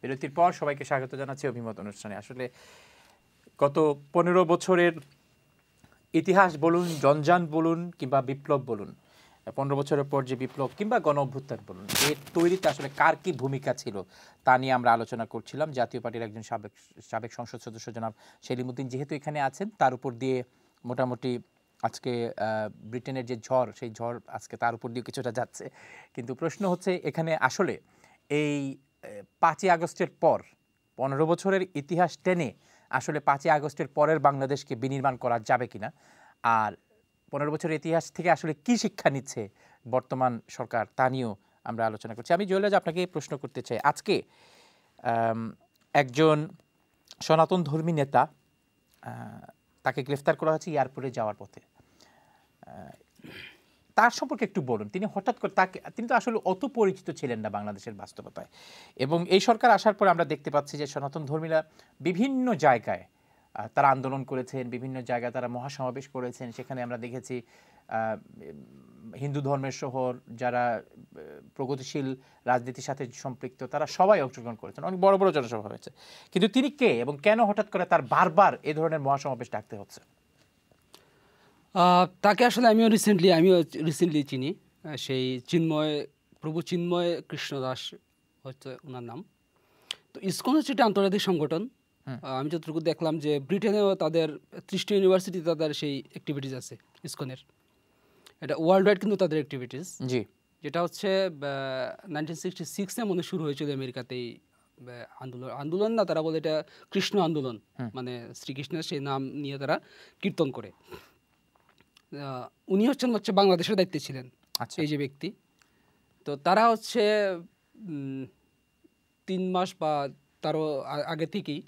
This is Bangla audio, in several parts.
বিরতির পর সবাইকে স্বাগত জানাচ্ছি অভিমত অনুষ্ঠানে। আসলে গত 15 বছরের ইতিহাস বলুন, জঞ্জান বলুন কিংবা বিপ্লব বলুন, 15 বছরের পর যে বিপ্লব কিংবা গণ অভ্যুত্থান বলুন, এর তৈরিতে আসলে কার কি ভূমিকা ছিল তা নিয়ে আমরা আলোচনা করছিলাম। জাতীয় পার্টির একজন সাবেক সংসদ সদস্য জনাব সেলিমউদ্দিন যেহেতু এখানে আছেন, তার উপর দিয়ে মোটামুটি আজকে ব্রিটেনের যে ঝড়, সেই ঝড় আজকে তার উপর দিয়ে কিছুটা যাচ্ছে। কিন্তু প্রশ্ন হচ্ছে এখানে আসলে এই 5ই আগস্টের পর 15 বছরের ইতিহাস টেনে আসলে 5ই আগস্টের পরের বাংলাদেশকে বিনির্মাণ করা যাবে কিনা, আর 15 বছরের ইতিহাস থেকে আসলে কি শিক্ষা নিচ্ছে বর্তমান সরকার, তা নিয়েও আমরা আলোচনা করছি। আমি জয়লাজ আপনাকে প্রশ্ন করতে চাই, আজকে একজন সনাতন ধর্মী নেতা তাকে গ্রেফতার করা হয়েছে এয়ারপোর্টে যাওয়ার পথে। তার সম্পর্কে একটু বলুন। তিনি হঠাৎ করে তিনি তো আসলে অত পরিচিত ছিলেন না বাংলাদেশের বাস্তবতায়, এবং এই সরকার আসার পর আমরা দেখতে পাচ্ছি যে সনাতন ধর্মীরা বিভিন্ন জায়গায় তারা আন্দোলন করেছেন, বিভিন্ন জায়গায় তারা মহাসমাবেশ করেছেন। সেখানে আমরা দেখেছি হিন্দু ধর্মের শহর যারা প্রগতিশীল রাজনীতির সাথে সম্পৃক্ত তারা সবাই অংশগ্রহণ করেছেন, অনেক বড় বড় জনসভা হয়েছে। কিন্তু তিনি কে এবং কেন হঠাৎ করে তার বারবার এ ধরনের মহাসমাবেশ ডাকতে হচ্ছে? তাকে আসলে আমিও রিসেন্টলি চিনি। সেই প্রভু চিন্ময় কৃষ্ণ দাস হচ্ছে ওনার নাম। তো ইসকন হচ্ছে একটা আন্তর্জাতিক সংগঠন। আমি যতটুকু দেখলাম যে ব্রিটেনেও তাদের 30টি ইউনিভার্সিটি তাদের সেই অ্যাক্টিভিটিস আছে ইসকনের। এটা ওয়ার্ল্ড ওয়াইড কিন্তু তাদের অ্যাক্টিভিটিস, যেটা হচ্ছে 1966-এ মনে শুরু হয়েছিল আমেরিকাতেই আন্দোলন না, তারা বলে এটা কৃষ্ণ আন্দোলন, মানে শ্রীকৃষ্ণের সেই নাম নিয়ে তারা কীর্তন করে। উনি হচ্ছে বাংলাদেশের দায়িত্বে ছিলেন এই যে ব্যক্তি। তো তারা হচ্ছে 3 মাস বা তারও আগে থেকেই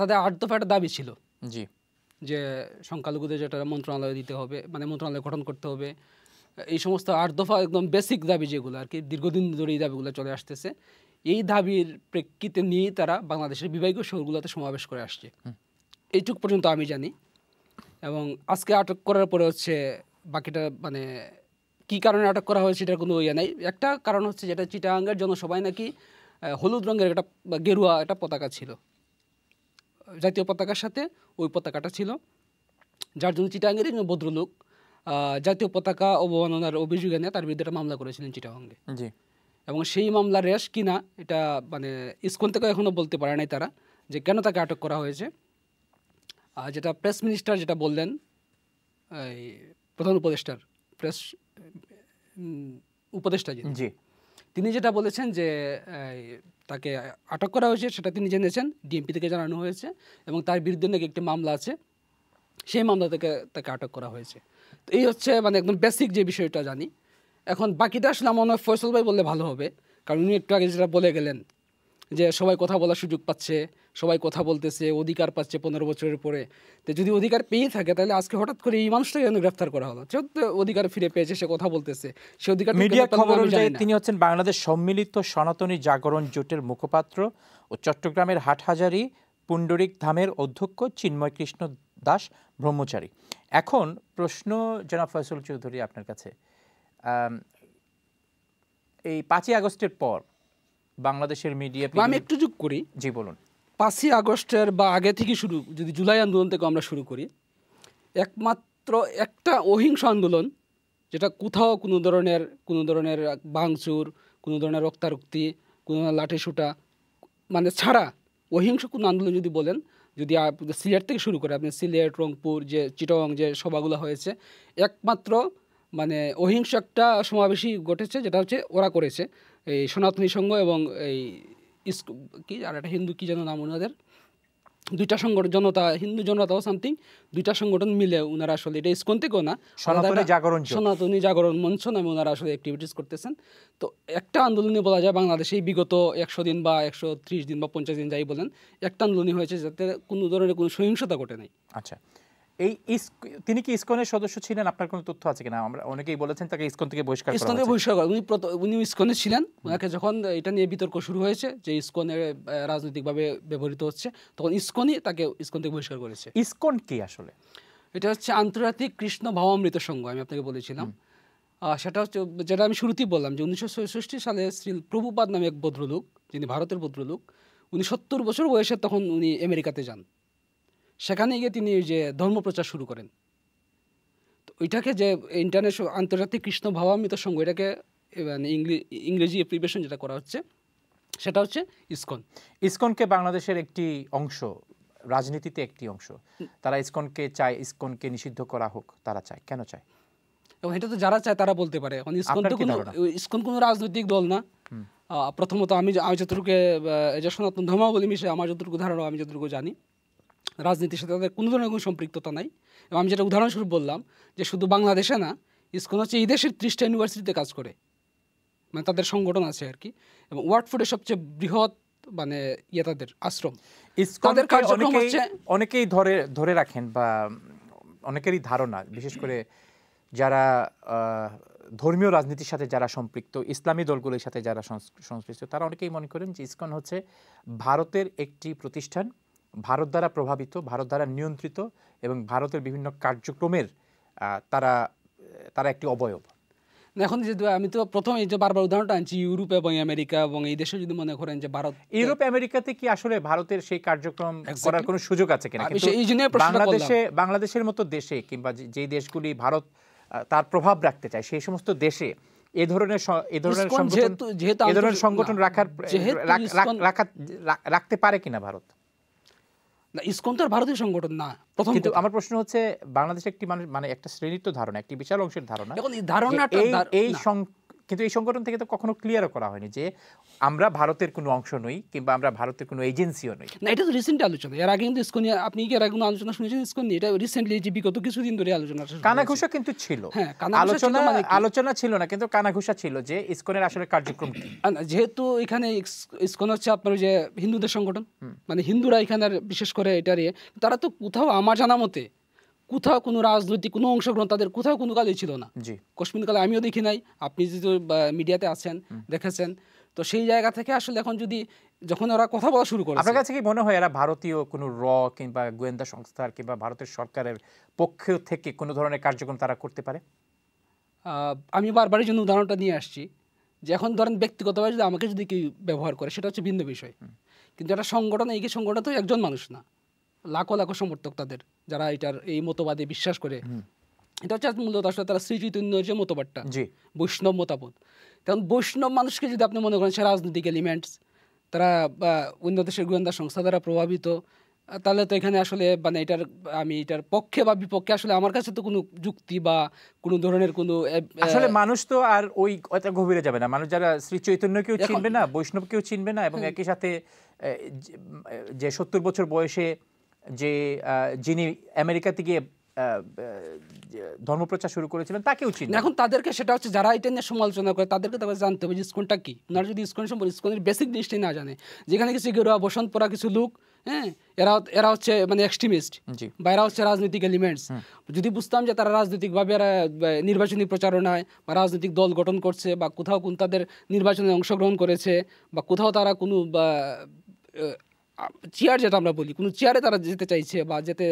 তাদের 8 দফা একটা দাবি ছিল যে সংখ্যালঘুদের যেটা মন্ত্রণালয় দিতে হবে, মানে মন্ত্রণালয় গঠন করতে হবে। এই সমস্ত 8 দফা একদম বেসিক দাবি যেগুলো আর কি দীর্ঘদিন ধরে এই দাবিগুলো চলে আসতেছে। এই দাবির প্রেক্ষিতে নিয়েই তারা বাংলাদেশের বিভাগীয় শহরগুলোতে সমাবেশ করে আসছে, এইটুক পর্যন্ত আমি জানি। এবং আজকে আটক করার পরে হচ্ছে বাকিটা মানে কি কারণে আটক করা হয়েছে সেটার কোনো ইয়ে নাই। একটা কারণ হচ্ছে যেটা চিটাগাঙ্গের জনসভায় নাকি হলুদ রঙের একটা গেরুয়া একটা পতাকা ছিল, জাতীয় পতাকার সাথে ওই পতাকাটা ছিল, যার জন্য চিটাগাঙ্গের একজন ভদ্রলোক জাতীয় পতাকা অবমাননার অভিযোগে নিয়ে তার বিরুদ্ধে একটা মামলা করেছিলেন চিটাগাঙ্গে। এবং সেই মামলার রেশ কিনা এটা মানে ইসকন থেকে এখনও বলতে পারে নাই তারা যে কেন তাকে আটক করা হয়েছে। যেটা প্রেস মিনিস্টার যেটা বললেন, এই প্রধান উপদেষ্টা তিনি যেটা বলেছেন যে তাকে আটক করা হয়েছে সেটা তিনি জেনেছেন, ডিএমপি থেকে জানানো হয়েছে, এবং তার বিরুদ্ধে নাকি একটি মামলা আছে, সেই মামলা থেকে তাকে আটক করা হয়েছে। তো এই হচ্ছে মানে একদম বেসিক যে বিষয়টা জানি। এখন বাকিটা আসলে আমার মনে হয় ফয়সল ভাই বললে ভালো হবে, কারণ উনি একটু আগে যেটা বলে গেলেন যে সবাই কথা বলার সুযোগ পাচ্ছে, সবাই কথা বলতেছে, অধিকার পাচ্ছে 15 বছরের পরে। তো যদি অধিকার পেয়ে থাকে তাহলে আজকে হঠাৎ করে এই মানুষটাকে গ্রেফতার করা হলো, যেহেতু অধিকার ফিরে পেয়েছে, সে কথা বলতেছে, সে অধিকার। মিডিয়া খবর অনুযায়ী তিনি হচ্ছেন বাংলাদেশ সম্মিলিত সনাতনী জাগরণ জোটের মুখপাত্র ও চট্টগ্রামের হাটহাজারী পুণ্ডরিক ধামের অধ্যক্ষ চিন্ময় কৃষ্ণ দাস ব্রহ্মচারী। এখন প্রশ্ন জনাব ফয়সল চৌধুরী আপনার কাছে, এই 5ই আগস্টের পর বাংলাদেশের মিডিয়া, আমি একটু যোগ করি। জি বলুন। 5ই আগস্টের বা আগে থেকে শুরু, যদি জুলাই আন্দোলন থেকে আমরা শুরু করি, একমাত্র একটা অহিংস আন্দোলন, যেটা কোথাও কোনো ধরনের ভাঙচুর, কোনো ধরনের রক্তারক্তি, কোনো লাঠিসোঁটা মানে ছাড়া অহিংস কোনো আন্দোলন যদি বলেন, যদি সিলেট থেকে শুরু করে আপনি সিলেট, রংপুর, যে চিটাগং যে সভাগুলো হয়েছে, একমাত্র মানে অহিংস একটা সমাবেশই ঘটেছে, যেটা হচ্ছে ওরা করেছে এই সনাতনী সংঘ এবং এই কি আর একটা হিন্দু কি যেন নাম ওনাদের, দুইটা সংগঠন, হিন্দু জনতা সামথিং, দুইটা সংগঠন মিলে ওনারা আসলে এটা ইসকন থেকেও না, সনাতনী জাগরণ মঞ্চ নামে ওনারা আসলে অ্যাক্টিভিটিস করতেছেন। তো একটা আন্দোলনে বলা যায় বাংলাদেশে বিগত 100 দিন বা 130 দিন বা 50 দিন যাই বলেন, একটা আন্দোলনই হয়েছে যাতে কোনো ধরনের কোনো সহিংসতা ঘটে নাই। আচ্ছা, তিনি কি ইসকনের সদস্য ছিলেন? আপনার কোনো তথ্য আছে কিনা? আমরা অনেকেই বলেছেন তাকে ইসকন থেকে বহিষ্কার করা হয়েছে। উনি ইসকনে ছিলেন। ওনাকে যখন এটা নিয়ে বিতর্ক শুরু হয়েছে যে ইসকনের রাজনৈতিকভাবে ব্যবহৃত হচ্ছে, তখন ইসকনই তাকে ইসকন থেকে বহিষ্কার করেছে। ইসকন কি আসলে? এটা হচ্ছে আন্তর্জাতিক কৃষ্ণ ভাবামৃত সংঘ, আমি আপনাকে বলেছিলাম। সেটা হচ্ছে যেটা আমি শুরুতেই বললাম যে 1966 সালে শ্রী প্রভুপাদ নামে এক ভদ্রলোক, যিনি ভারতের ভদ্রলোক, উনি 70 বছর বয়সে তখন উনি আমেরিকাতে যান। সেখানে গিয়ে তিনি যে ধর্মপ্রচার শুরু করেন। তো ওইটাকে যে ইন্টারন্যাশনাল আন্তর্জাতিক কৃষ্ণ ভাবামৃত সংঘ, এটাকে মানে ইংরেজি অ্যাপ্লিকেশন যেটা করা হচ্ছে সেটা হচ্ছে ইসকন। ইসকনকে বাংলাদেশের একটি অংশ, রাজনীতিতে একটি অংশ, তারা ইসকনকে চায়, ইসকনকে নিষিদ্ধ করা হোক, তারা চায়। কেন চায়? এবং এটা তো যারা চায় তারা বলতে পারে। এখন ইসকন কোনো রাজনৈতিক দল না। প্রথমত আমি যতটুকু যে সনাতন ধর্মাবলম্বী বিষয়ে আমার যতটুকু ধারণা, আমি যতটুকু জানি, রাজনীতির সাথে তাদের কোনো ধরনের কোনো সম্পৃক্ততা নাই। এবং আমি যেটা উদাহরণস্বরূপ বললাম যে শুধু বাংলাদেশে না, ইসকন হচ্ছে এই দেশের 30টা ইউনিভার্সিটিতে কাজ করে, মানে তাদের সংগঠন আছে আর কি। এবং ওয়ার্ডফুডের সবচেয়ে বৃহৎ মানে তাদের আশ্রম। তাদের কার্যক্রম হচ্ছে অনেকেই ধরে রাখেন বা অনেকেরই ধারণা, বিশেষ করে যারা ধর্মীয় রাজনীতির সাথে যারা সম্পৃক্ত, ইসলামী দলগুলোর সাথে যারা সংশ্লিষ্ট, তারা অনেকেই মনে করেন যে ইসকন হচ্ছে ভারতের একটি প্রতিষ্ঠান, ভারত দ্বারা প্রভাবিত, ভারত দ্বারা নিয়ন্ত্রিত এবং ভারতের বিভিন্ন কার্যক্রমের তারা একটি অবয়ব। এখন যদি আমি তো প্রথমে এই যে বারবার উদাহরণটা আনছি ইউরোপ এবং আমেরিকা এবং এই দেশে, যদি মনে করেন যে ভারত, ইউরোপ আমেরিকাতে কি আসলে ভারতের সেই কার্যক্রম করার কোনো সুযোগ আছে কিনা? বাংলাদেশের মতো দেশে কিংবা যে দেশগুলি ভারত তার প্রভাব রাখতে চায়, সেই সমস্ত দেশে এ ধরনের সংগঠন রাখতে পারে কিনা ভারত? না, ইসকন তো ভারতীয় সংগঠন না। কিন্তু আমার প্রশ্ন হচ্ছে, বাংলাদেশে একটি মানুষ মানে একটা শ্রেণীর তো ধারণা, একটি বিশাল অংশের ধারণা, কিন্তু এই সংগঠন থেকে তো কখনো ক্লিয়ার করা হয়নি যে আমরা ভারতের কোনো অংশ নই কিংবা আমরা ভারতের কোনো এজেন্সিও নই। না, এটা তো রিসেন্টলি আলোচনা। এর আগে কিন্তু ইসকন নিয়ে আপনি কি এর আগে কোনো আলোচনা শুনেছেন ইসকন নিয়ে? এটা রিসেন্টলি যে বিগত কিছুদিন ধরে আলোচনা, কানাঘুষা কিন্তু ছিল। হ্যাঁ, আলোচনা ছিল না, কিন্তু কানাঘুষা ছিল যে ইসকনের আসলে কার্যক্রম কি। যেহেতু এখানে ইসকন হচ্ছে আপনার যে হিন্দুদের সংগঠন, মানে হিন্দুরা এখানে বিশেষ করে এটারে, তারা তো কোথাও আমার জানা মতে কোথাও কোনো রাজনৈতিক কোনো অংশগ্রহণ তাদের কোথাও কোনো কালেই ছিল না। কাশ্মীর কালে আমিও দেখি নাই, আপনি যেহেতু মিডিয়াতে আছেন দেখেছেন, তো সেই জায়গা থেকে আসলে এখন যখন ওরা কথা বলা শুরু করে, আপনার কাছে কি মনে হয় এরা ভারতীয় কোনো কিংবা গোয়েন্দা সংস্থার কিংবা ভারতের সরকারের পক্ষ থেকে কোনো ধরনের কার্যক্রম তারা করতে পারে? আমি বারবারই জন্য উদাহরণটা নিয়ে আসছি যে এখন ধরেন ব্যক্তিগতভাবে যদি আমাকে যদি কেউ ব্যবহার করে সেটা হচ্ছে ভিন্ন বিষয়, কিন্তু একটা সংগঠন, এই সংগঠন তো একজন মানুষ না, লাখো লাখো সমর্থক তাদের, যারা এই মতবাদে বিশ্বাস করে। এটা হচ্ছে মূলত আসলে তারা শ্রী চৈতন্যের যে মতবাদটা, বৈষ্ণব মতবাদ। তখন বৈষ্ণব মানুষকে যদি আপনি মনে করেন সে রাজনৈতিক এলিমেন্টস, তারা অন্য দেশের গোয়েন্দা সংস্থা দ্বারা প্রভাবিত, তাহলে তো এখানে আসলে মানে আমি এটার পক্ষে বা বিপক্ষে আসলে আমার কাছে তো কোনো যুক্তি বা কোনো ধরনের কোনো আসলে মানুষ তো আর ওই গভীরে যাবে না। মানুষ যারা শ্রী চৈতন্যকেও চিনবে না, বৈষ্ণবকেও চিনবে না, এবং একই সাথে যে 70 বছর বয়সে যিনি আমেরিকাতে গিয়ে ধর্মপ্রচার শুরু করেছিলেন তাকেও চিনবে। এখন তাদেরকে সেটা হচ্ছে যারা এটা নিয়ে সমালোচনা করে তাদেরকে তবে জানতে হবে যে ইসকনটা কি। ওনারা যদি ইসকন সম্পর্কে ইসকনের বেসিক জিনিসটাই না জানে, যেখানে কিছু গেরুয়া বসন্ত পরা কিছু লোক, হ্যাঁ, এরা হচ্ছে মানে এক্সট্রিমিস্ট বা এরা হচ্ছে রাজনৈতিক এলিমেন্টস, যদি বুঝতাম যে তারা রাজনৈতিকভাবে এরা নির্বাচনী প্রচারণায় বা রাজনৈতিক দল গঠন করছে বা কোথাও কোন তাদের নির্বাচনে অংশগ্রহণ করেছে বা কোথাও তারা কোনো চেয়ার, যেটা আমরা বলি কোনো চেয়ারে তারা যেতে চাইছে বা যেতে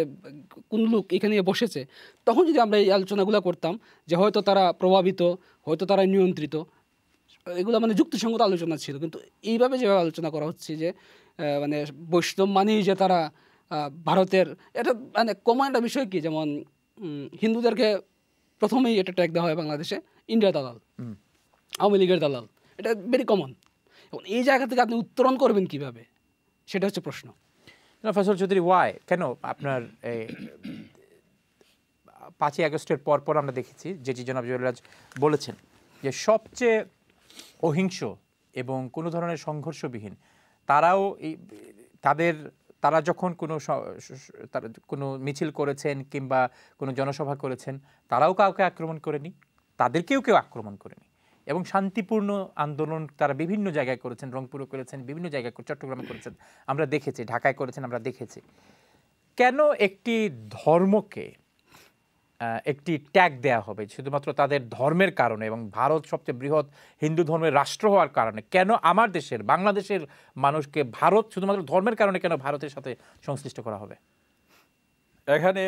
কোন লোক এখানে বসেছে, তখন যদি আমরা এই আলোচনাগুলো করতাম যে হয়তো তারা প্রভাবিত, হয়তো তারা নিয়ন্ত্রিত, এগুলো মানে যুক্তিসঙ্গত আলোচনা ছিল। কিন্তু এইভাবে যেভাবে আলোচনা করা হচ্ছে যে মানে বৈষ্ণব মানেই যে তারা ভারতের, এটা মানে কমন একটা বিষয় কি, যেমন হিন্দুদেরকে প্রথমেই এটা ট্যাগ দেওয়া হয় বাংলাদেশে ইন্ডিয়া দালাল, আওয়ামী লীগের দালাল, এটা ভেরি কমন। এবং এই জায়গা থেকে আপনি উত্তরণ করবেন কিভাবে, সেটা হচ্ছে প্রশ্ন। ফয়সাল চৌধুরী, ওয়াই, কেন আপনার 5ই আগস্টের পর আমরা দেখেছি যেটি জনাব জহিরুল বলেছেন যে সবচেয়ে অহিংস এবং কোনো ধরনের সংঘর্ষবিহীন, তারা যখন কোনো মিছিল করেছেন কিংবা কোনো জনসভা করেছেন, তারাও কাউকে আক্রমণ করেনি, তাদেরকেও কেউ আক্রমণ করেনি, এবং শান্তিপূর্ণ আন্দোলন তারা বিভিন্ন জায়গায় করেছেন, রংপুরে করেছেন, বিভিন্ন জায়গায় চট্টগ্রামে করেছেন, আমরা দেখেছি, ঢাকায় করেছেন, আমরা দেখেছি। কেন একটি ধর্মকে একটি ট্যাগ দেয়া হবে শুধুমাত্র তাদের ধর্মের কারণে, এবং ভারত সবচেয়ে বৃহৎ হিন্দু ধর্মের রাষ্ট্র হওয়ার কারণে? কেন আমার দেশের বাংলাদেশের মানুষকে ভারত শুধুমাত্র ধর্মের কারণে কেন ভারতের সাথে সংশ্লিষ্ট করা হবে? এখানে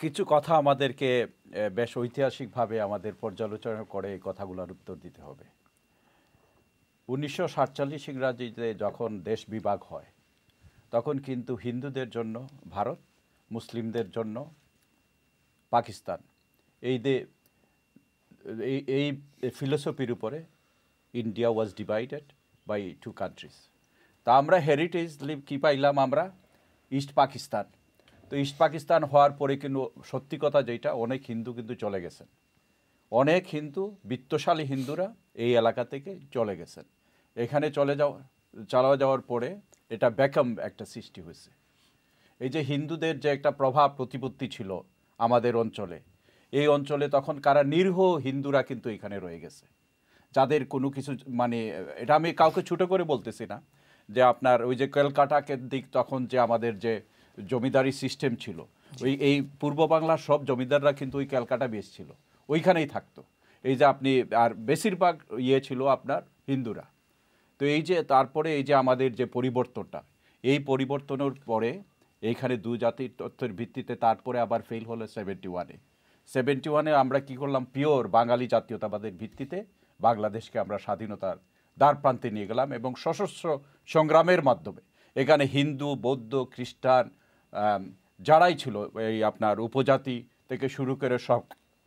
কিছু কথা আমাদেরকে বেশ ঐতিহাসিকভাবে আমাদের পর্যালোচনা করে এই কথাগুলোর উত্তর দিতে হবে। 1947 ইংরাজিতে যখন দেশ বিভাগ হয়, তখন কিন্তু হিন্দুদের জন্য ভারত, মুসলিমদের জন্য পাকিস্তান, এই ফিলোসফির উপরে India was divided by two countries. তা আমরা হেরিটেজ কি পাইলাম আমরা? ইস্ট পাকিস্তান। তো ইস্ট পাকিস্তান হওয়ার পরে কিন্তু সত্যি কথা যেটা, অনেক হিন্দু কিন্তু চলে গেছেন, অনেক হিন্দু, বিত্তশালী হিন্দুরা এই এলাকা থেকে চলে গেছেন। এখানে চলে যাওয়ার পরে এটা ব্যাকম একটা সৃষ্টি হয়েছে। এই যে হিন্দুদের যে একটা প্রভাব প্রতিপত্তি ছিল আমাদের অঞ্চলে, এই অঞ্চলে তখন কারা নিরীহ হিন্দুরা কিন্তু এখানে রয়ে গেছে, যাদের কোনো কিছু মানে, এটা আমি কাউকে ছোটো করে বলতেছি না, যে আপনার ওই যে কলকাতাকে দিক তখন যে আমাদের যে জমিদারি সিস্টেম ছিল, এই পূর্ব বাংলার সব জমিদাররা কিন্তু ওই ক্যালকাটা বেস ছিল, ওইখানেই থাকতো। এই যে আপনি আর বেশিরভাগ ছিল আপনার হিন্দুরা। তো এই যে তারপরে এই যে আমাদের যে পরিবর্তনটা, এই পরিবর্তনের পরে এইখানে দু জাতির তথ্যের ভিত্তিতে তারপরে আবার ফেল হলো 71-এ আমরা কি করলাম, পিওর বাঙালি জাতীয়তাবাদের ভিত্তিতে বাংলাদেশকে আমরা স্বাধীনতার দ্বার প্রান্তে নিয়ে গেলাম, এবং সশস্ত্র সংগ্রামের মাধ্যমে এখানে হিন্দু, বৌদ্ধ, খ্রিস্টান যারাই ছিল, এই আপনার উপজাতি থেকে শুরু করে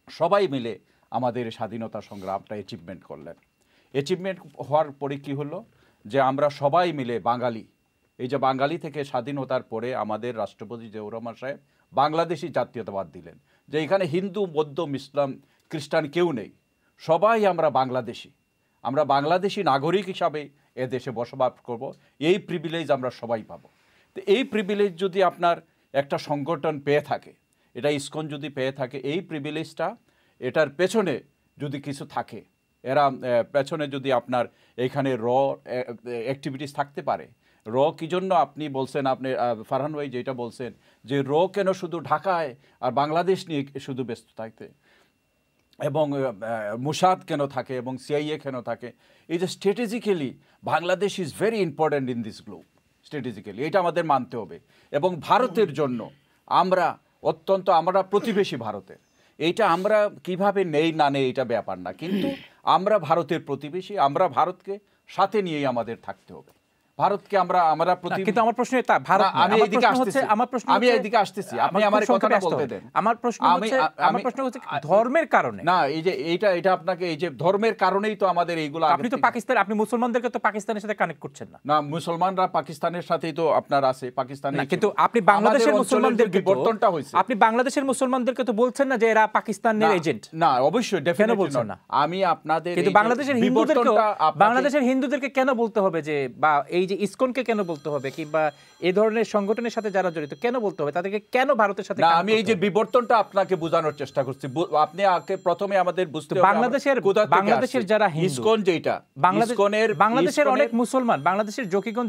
সবাই মিলে আমাদের স্বাধীনতা সংগ্রামটা অ্যাচিভমেন্ট করলেন। অ্যাচিভমেন্ট হওয়ার পরে কী হলো, যে আমরা সবাই মিলে বাঙালি, এই যে বাঙালি থেকে স্বাধীনতার পরে আমাদের রাষ্ট্রপতি জিয়াউর রহমান সাহেব বাংলাদেশি জাতীয়তাবাদ দিলেন, যে এখানে হিন্দু, বৌদ্ধ, মুসলিম, খ্রিস্টান কেউ নেই, সবাই আমরা বাংলাদেশি, আমরা বাংলাদেশি নাগরিক হিসাবে এ দেশে বসবাস করব, এই প্রিভিলেজ আমরা সবাই পাবো। তো এই প্রিভিলেজ যদি আপনার একটা সংগঠন পেয়ে থাকে, এটা ইসকন যদি পেয়ে থাকে, এই প্রিভিলেজটা, এটার পেছনে যদি কিছু থাকে, এরা পেছনে যদি আপনার এখানে অ্যাক্টিভিটিস থাকতে পারে। কি জন্য আপনি বলছেন, আপনি ফারহান ভাই যেটা বলছেন, যে কেন শুধু ঢাকায় আর বাংলাদেশ নিয়ে শুধু ব্যস্ত থাকতে, এবং মুসাদ কেন থাকে, এবং সিআইএ কেন থাকে, এই যে strategically Bangladesh is very important in this globe, strategically এটা আমাদের মানতে হবে। এবং ভারতের জন্য আমরা আমরা প্রতিবেশী ভারতের, এইটা আমরা কিভাবে নেই না নেই এটা ব্যাপার না, কিন্তু আমরা ভারতের প্রতিবেশী, আমরা ভারতকে সাথে নিয়েই আমাদের থাকতে হবে। ভারতকে আমরা কিন্তু আমার প্রশ্ন এটা ভারত, আমি এদিকে আসতেছি, আপনি আমার কথাটা বলতে দেন। আমার প্রশ্ন হচ্ছে ধর্মের কারণে না, এই যে এটা আপনাকে, এই যে ধর্মের কারণেই তো আমাদের এইগুলো। আপনি তো পাকিস্তান, আপনি মুসলমানদেরকে তো পাকিস্তানের সাথে কানেক্ট করছেন না। না, মুসলমানরা পাকিস্তানের সাথেই তো আপনার আছে, পাকিস্তানে, কিন্তু আপনি বাংলাদেশের মুসলমানদেরকে বিবর্তনটা হয়েছে, আপনি বাংলাদেশের মুসলমানদেরকে তো বলছেন না যে এরা পাকিস্তানের এজেন্ট। না, অবশ্যই ডেফিনেটলি বলছেন না। আমি আপনাদের, কিন্তু বাংলাদেশের হিন্দুদেরকে কেন বলতে হবে যে, বা এই যে ইসকনকে কেন বলতে হবে, কিংবা এই ধরনের সংগঠনের সাথে যারা জড়িত কেন বলতে হবে, তাদেরকে কেন ভারতের সাথে? না, আমি এই যে বিবর্তনটা আপনাকে বোঝানোর চেষ্টা করছি। আপনি প্রথমে আমাদের বুঝতে হবে বাংলাদেশের যারা হিন্দু, ইসকন যেটা, বাংলাদেশের অনেক মুসলমান, বাংলাদেশের জকিগঞ্জ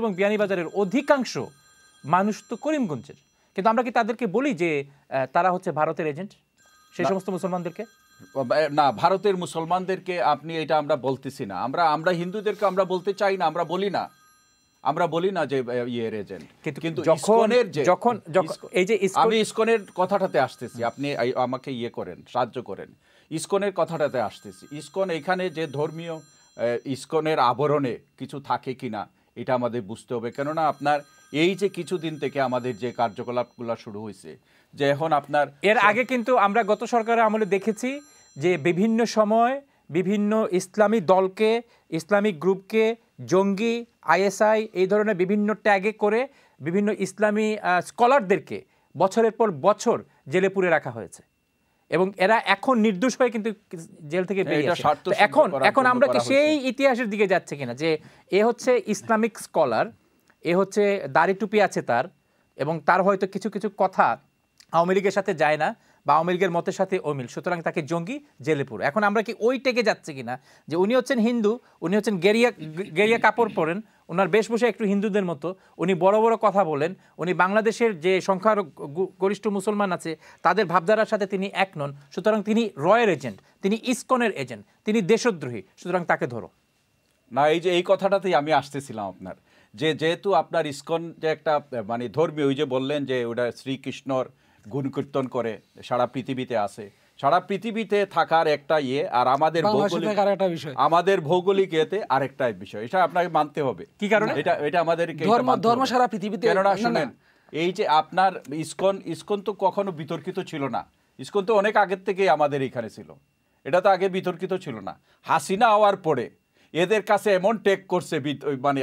এবং বিয়ানীবাজারের অধিকাংশ মানুষ তো করিমগঞ্জের, কিন্তু আমরা কি তাদেরকে বলি যে তারা হচ্ছে ভারতের এজেন্ট, সেই সমস্ত মুসলমানদেরকে? না, ভারতের মুসলমানদেরকে আপনি এটা আমরা বলতেছি না, আমরা হিন্দুদেরকে আমরা বলতে চাই না, আমরা বলি না যে ইয়ের এজেন্ট। কিন্তু যখন এই যে আমি ইসকনের কথাটাতে আসতেছি, আপনি আমাকে সাহায্য করেন, ইসকনের কথাটাতে আসতেছি। ইসকন এখানে যে ধর্মীয়, ইসকনের আবরণে কিছু থাকে কিনা এটা আমাদের বুঝতে হবে। কেননা আপনার এই যে কিছুদিন থেকে আমাদের যে কার্যকলাপগুলো শুরু হয়েছে, যে এখন আপনার এর আগে কিন্তু আমরা গত সরকারের আমলে দেখেছি যে বিভিন্ন সময় বিভিন্ন ইসলামী দলকে, ইসলামিক গ্রুপকে জঙ্গি, আইএসআই এই ধরনের বিভিন্ন ট্যাগে করে বিভিন্ন ইসলামী স্কলারদেরকে বছরের পর বছর জেলে পুরে রাখা হয়েছে, এবং এরা এখন নির্দোষ হয়ে কিন্তু জেল থেকে বেরিয়ে আসে। এখন আমরা কি সেই ইতিহাসের দিকে যাচ্ছে কিনা, যে এ হচ্ছে ইসলামিক স্কলার, এ হচ্ছে দাড়ি টুপি আছে তার, এবং তার হয়তো কিছু কিছু কথা আওয়ামী লীগের সাথে যায় না, বা আওয়ামী লীগের মতের সাথে অমিল, সুতরাং তাকে জঙ্গি, জেলে পুরো। এখন আমরা কি ওই টেকে যাচ্ছে কিনা, যে উনি হচ্ছেন হিন্দু, উনি হচ্ছেন গেরিয়া কাপড় পরেন, ওনার বেশভূষা একটু হিন্দুদের মতো, উনি বড় বড় কথা বলেন, উনি বাংলাদেশের যে সংখ্যাগরিষ্ঠ মুসলমান আছে তাদের ভাবধারার সাথে তিনি এক নন, সুতরাং তিনি রয়ের এজেন্ট, তিনি ইসকনের এজেন্ট, তিনি দেশদ্রোহী, সুতরাং তাকে ধরো না। এই কথাটাতেই আমি আসতেছিলাম আপনার, যেহেতু আপনার ইসকন যে একটা মানে ধর্মীয়, ওই যে বললেন যে ওটা শ্রীকৃষ্ণর গুণ কীর্তন করে সারা পৃথিবীতে আছে, সারা পৃথিবীতে থাকার একটা ইয়ে, আর আমাদের ভৌগোলিক ইয়েতে আরেকটা বিষয়, এটা আপনাকে মানতে হবে। কি কারণে? এটা আমাদেরকে ধর্ম সারা পৃথিবীতে, কেননা শুনেন, এই যে আপনার ইসকন তো কখনো বিতর্কিত ছিল না। ইসকন তো অনেক আগের থেকেই আমাদের এখানে ছিল, এটা তো আগে বিতর্কিত ছিল না। হাসিনা হওয়ার পরে এদের কাছে এমন টেক করছে মানে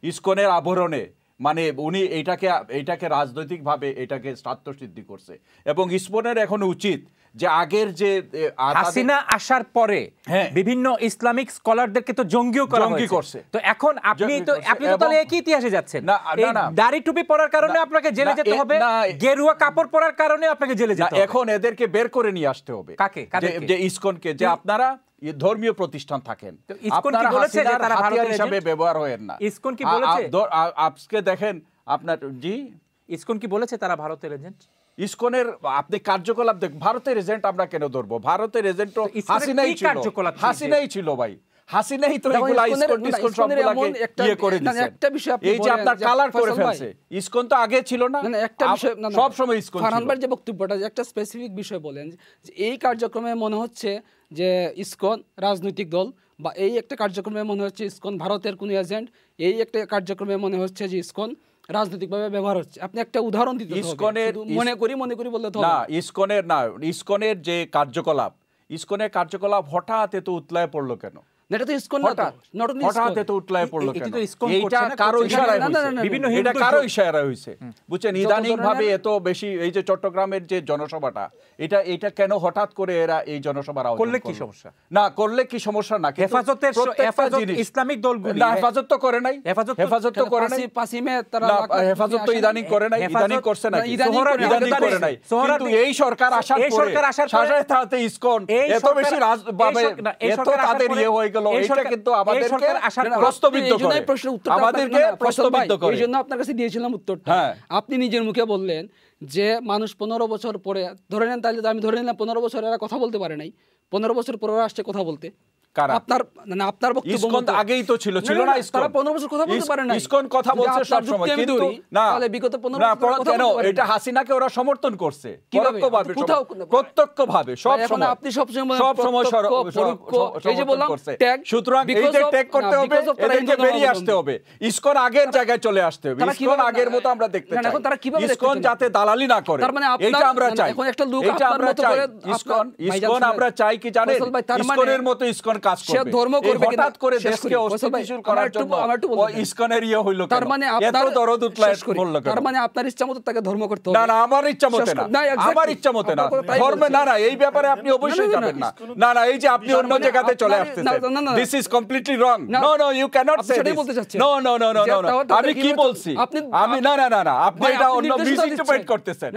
ইসকনের আবরণে, মানে উনি এইটাকে রাজনৈতিকভাবে এটাকে স্বার্থসিদ্ধি করছে। এবং ইসকনের এখন উচিত যে আগের যে হাসিনা আসার পরে বিভিন্ন ইসলামিক স্কলারদেরকে তো জঙ্গিও করা হয়েছে, তো এখন আপনি তো তাহলে একই ইতিহাসে যাচ্ছেন। দাড়ি টুপি পরার কারণে আপনাকে জেলে যেতে হবে, গেরুয়া কাপড় পরার কারণে আপনাকে জেলে যেতে হবে। এখন এদেরকে বের করে নিয়ে আসতে হবে। কাকে? যে ইসকনকে, যে আপনারা ধর্মীয় প্রতিষ্ঠান থাকেন, আপনারা হাসিনার হাতিয়ার হিসেবে ব্যবহার হয়েন না। ইসকন কি বলেছে? আজকে দেখেন আপনার ইসকন কি বলেছে তারা ভারতের এজেন্ট? ইসকনের আপনি কার্যকলাপ দেখ, ভারতের এজেন্ট আমরা কেন ধরবো? ভারতের এজেন্ট তো হাসিনাই ছিল ভাই। হাসিনাই তো এগুলা ইসকন সবগুলাকে ইয়ে করে দিয়েছে। এই যে আপনার কালার করে ফেলছে, ইসকন তো আগে ছিল না। একটা বিষয় সব সময় ইসকন ছিল। ফারহান ভাই যে বক্তব্যটা, একটা স্পেসিফিক বিষয় বলেন যে এই কার্যক্রমে মনে হচ্ছে যে ইসকন রাজনৈতিক দল, বা এই একটা কার্যক্রমে মনে হচ্ছে ইসকন ভারতের কোন এজেন্ট, এই একটা কার্যক্রমে মনে হচ্ছে যে ইসকন রাজনৈতিকভাবে ব্যবহার হচ্ছে। আপনি একটা উদাহরণ দিতে হবে। মনে করি বললে তো না, ইসকনের যে কার্যকলাপ হঠাৎ এত উতলায় পড়লো কেন? এটা তো ইসকন না, হঠাৎ এত উতলায় পড়লো কেন? এইটা কারো ইশারায় হইছে, এটা কারো ইশারায় হইছে, বুঝছেন? ইদানিং ভাবে এত বেশি এই যে চট্টগ্রামের যে জনসভাটা, এটা কেন হঠাৎ করে এরা এই জনসভার আয়োজন করলে কি সমস্যা? না করলে কি সমস্যা না, হেফাজত ইসলামিক দলগুলো না, হেফাজত তো করে নাই, হেফাজত তো করে নাই, হেফাজত তো ইদানিং করে নাই, ইদানিং করছে না, ইদানিং করে নাই। কিন্তু এই সরকার আসার পরে সাথে ইসকন এত বেশি এত তাদের ইয়ে হয়ে গেল, এটা কিন্তু আমাদেরকে প্রশ্নবিদ্ধ করে, আমাদেরকে প্রশ্নবিদ্ধ করে। এই জন্য আপনার কাছে দিয়েছিলাম উত্তরটা। আপনি নিজের মুখে বললেন যে মানুষ 15 বছর পরে, ধরে নেন তাহলে আমি ধরে নিলাম 15 বছর এরা কথা বলতে পারে নাই, 15 বছর পরে আসছে কথা বলতে। আপনার বক্তব্য আগেই তো ছিল না, ইসকন 15 বছর কথা বলতে পারে না। ইসকন কথা বলছে সব সময়, কিন্তু না, তাহলে বিগত 15 বছর কথা কেন এটা হাসিনাকে ওরা সমর্থন করছে প্রত্যক্ষভাবে সব সময়। আপনি সব সময় এই যে বললাম, সুতরাং এই যে ট্যাগ করতে হবে, এদেরকে বেরিয়ে আসতে হবে, ইসকন আগের জায়গায় চলে আসতে হবে, ইসকন আগের মতো আমরা দেখতে চাই, ইসকন যাতে দালালি না করে, এটা আমরা চাই, এটা আমরা চাই। ইসকন আমরা চাই কি জানেন, ইসকনের মতো ইসকন কাজ করবে, হঠাৎ করে দেশকে অস্থিতিশীল করার জন্য ইসকনের ইয়ে হইল কেন? এত দরদ উতলায় বলল কেন? তার মানে আপনার ইচ্ছা মতো তাকে ধর্ম করতে হবে? না না, আমার ইচ্ছা মতে না, আমার ইচ্ছা মতে না, ধর্মে না, এই ব্যাপারে আপনি অবশ্যই যাবেন না। না, এই যে আপনি অন্য জায়গাতে চলে আসতেছেন, this is completely wrong. No no, you can't say this. No no no no no, আমি কি বলছি? আমি না, আপনি এটা অন্য মিস ইন্টারপ্রেট করতেছেন,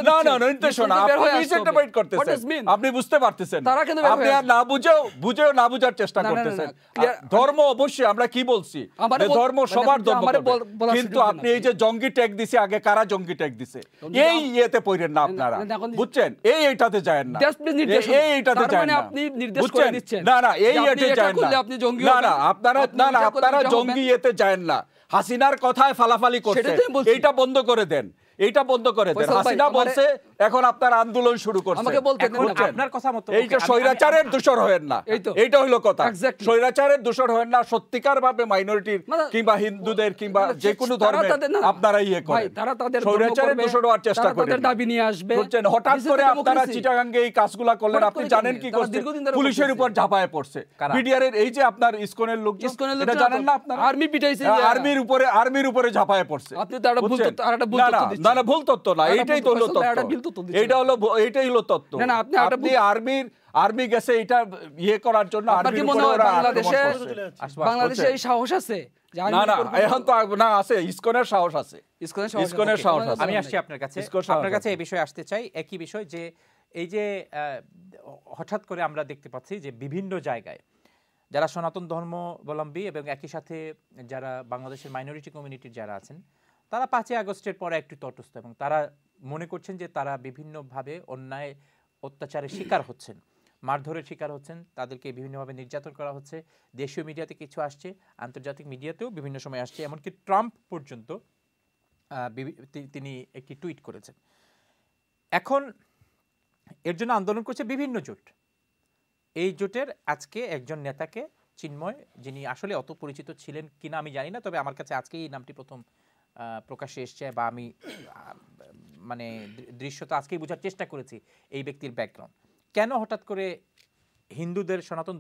না না, নির্দেশনা আপনি মিস ইন্টারপ্রেট করতেছেন, আপনি বুঝতে পারতেছেন, আপনি আর না বুঝেও না বুঝার চেষ্টা করতেছেন। ধর্ম অবশ্যই, আমরা কি বলছি, ধর্ম সবার ধর্ম, কিন্তু আপনি এই যে জঙ্গি ট্যাগ দিছে, আগে কারা জঙ্গি ট্যাগ দিছে, এই ইয়েতে পড়েন না আপনারা, বুঝছেন? এইটাতে যায় না, এইটাতে যায় না, বুঝছেন? না না, এই ইয়েতে যায় না, না না, আপনারা জঙ্গি ইয়েতে যায় না। হাসিনার কথায় ফালাফালি করছে, এইটা বন্ধ করে দেন, এইটা বন্ধ করে দেন। হাসিনা বলছে, এখন আপনার আন্দোলন শুরু করছে, আপনার কথা মতো এইটা স্বৈরাচারের দূষর হবেন না, এইটা হলো কথা। স্বৈরাচারের দূষর হবেন না, সত্যিকার ভাবে মাইনরিটির কিংবা হিন্দুদের কিংবা যে কোনো ধর্মের আপনারা ইয়ে করেন, স্বৈরাচারের দূষর হওয়ার চেষ্টা করেন, দাবি নিয়ে আসবে। বুঝছেন? হঠাৎ করে আপনারা চিটাগাঙ্গে এই কাজগুলা করলেন, আপনি জানেন কি করছে? পুলিশের উপর ঝাঁপায় পড়ছে বিডিআর এর, এই যে আপনার ইসকনের লোক, এটা জানেন না আপনারা? আর্মি পিটাইছে, আর্মির উপরে ঝাঁপায় পড়ছে। আপনি তো একটা ভুল তথ্য, আরেকটা ভুল তথ্য দিচ্ছেন। না, ভুল তথ্য না, এইটাই তো হলো তথ্য, এইটাই হলো তথ্য। আপনি আর্মি গেছে এটা ইয়ে করার জন্য, বাংলাদেশে এই সাহস আছে? না না, এখন তো না, আছে, ইসকনের সাহস আছে, ইসকনের সাহস আছে। আমি আসছি আপনার কাছে এই বিষয়ে আসতে চাই, একই বিষয় যে এই যে হঠাৎ করে আমরা দেখতে পাচ্ছি যে বিভিন্ন জায়গায় যারা সনাতন ধর্মাবলম্বী এবং একই সাথে যারা বাংলাদেশের মাইনরিটি কমিউনিটির যারা আছেন, তারা 5ই আগস্টের পরে একটু তটস্থ, এবং তারা মনে করছেন যে তারা বিভিন্নভাবে অন্যায় অত্যাচারের শিকার হচ্ছেন, মারধরের শিকার হচ্ছেন, তাদেরকে বিভিন্নভাবে নির্যাতন করা হচ্ছে। দেশীয় মিডিয়াতে কিছু আসছে, আন্তর্জাতিক মিডিয়াতেও বিভিন্ন সময় আসছে, এমনকি ট্রাম্প পর্যন্ত তিনি একটি টুইট করেছেন। এখন এর জন্য আন্দোলন করছে বিভিন্ন জোট। এই জোটের আজকে একজন নেতাকে চিন্ময়, যিনি আসলে অত পরিচিত ছিলেন কিনা আমি জানি না, তবে আমার কাছে আজকে এই নামটি প্রথম প্রকাশ্যে এসছে বা আমি মানে দৃশ্যটা আজকেই বোঝার চেষ্টা করেছি এই ব্যক্তির ব্যাকগ্রাউন্ড। কেন হঠাৎ করে হিন্দুদের সনাতন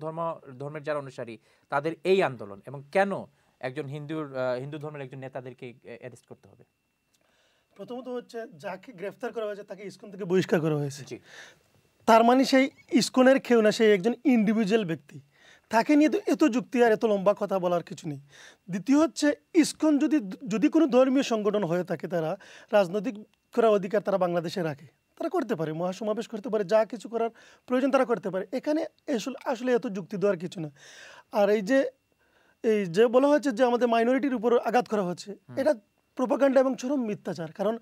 ধর্মের যারা অনুসারী তাদের এই আন্দোলন, এবং কেন একজন হিন্দু ধর্মের একজন নেতাদেরকে অ্যারেস্ট করতে হবে? প্রথমত হচ্ছে যাকে গ্রেফতার করা হয়েছে তাকে ইসকন থেকে বহিষ্কার করা হয়েছে। তার মানে সেই ইসকনের কেউ না, সেই একজন ইন্ডিভিজুয়াল ব্যক্তি। তাকে নিয়ে তো এত যুক্তি আর এত লম্বা কথা বলার কিছু নেই। দ্বিতীয় হচ্ছে ইসকন যদি কোনো ধর্মীয় সংগঠন হয়ে থাকে, তারা রাজনৈতিক করার অধিকার তারা বাংলাদেশে রাখে, তারা করতে পারে, মহাসমাবেশ করতে পারে, যা কিছু করার প্রয়োজন তারা করতে পারে। এখানে আসলে এত যুক্তি দেওয়ার কিছু না। আর এই যে বলা হচ্ছে যে আমাদের মাইনরিটির উপর আঘাত করা হচ্ছে, এটা প্রোপাগান্ডা এবং চরম মিথ্যাচার। কারণ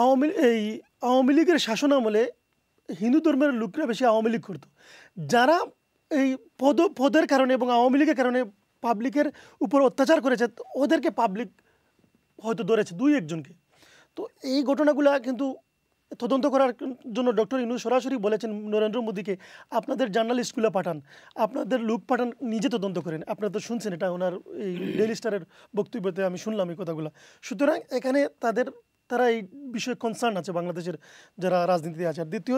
আওয়ামী লীগের শাসন আমলে হিন্দু ধর্মের লোকরা বেশি আওয়ামী লীগ করতো। যারা এই পদের কারণে এবং আওয়ামী লীগের কারণে পাবলিকের উপর অত্যাচার করেছে, ওদেরকে পাবলিক হয়তো ধরেছে 2-1 জনকে। তো এই ঘটনাগুলো কিন্তু তদন্ত করার জন্য ডক্টর ইউনূস সরাসরি বলেছেন নরেন্দ্র মোদীকে, আপনাদের জার্নালিস্টগুলো পাঠান, আপনাদের লোক পাঠান, নিজে তদন্ত করেন। আপনারা তো শুনছেন, এটা ওনার এই ডেইলি স্টারের বক্তব্যতে আমি শুনলাম এই কথাগুলো। সুতরাং এখানে তারা এই বিষয়ে কনসার্ন আছে, বাংলাদেশের যারা রাজনীতিতে আছে। আর দ্বিতীয়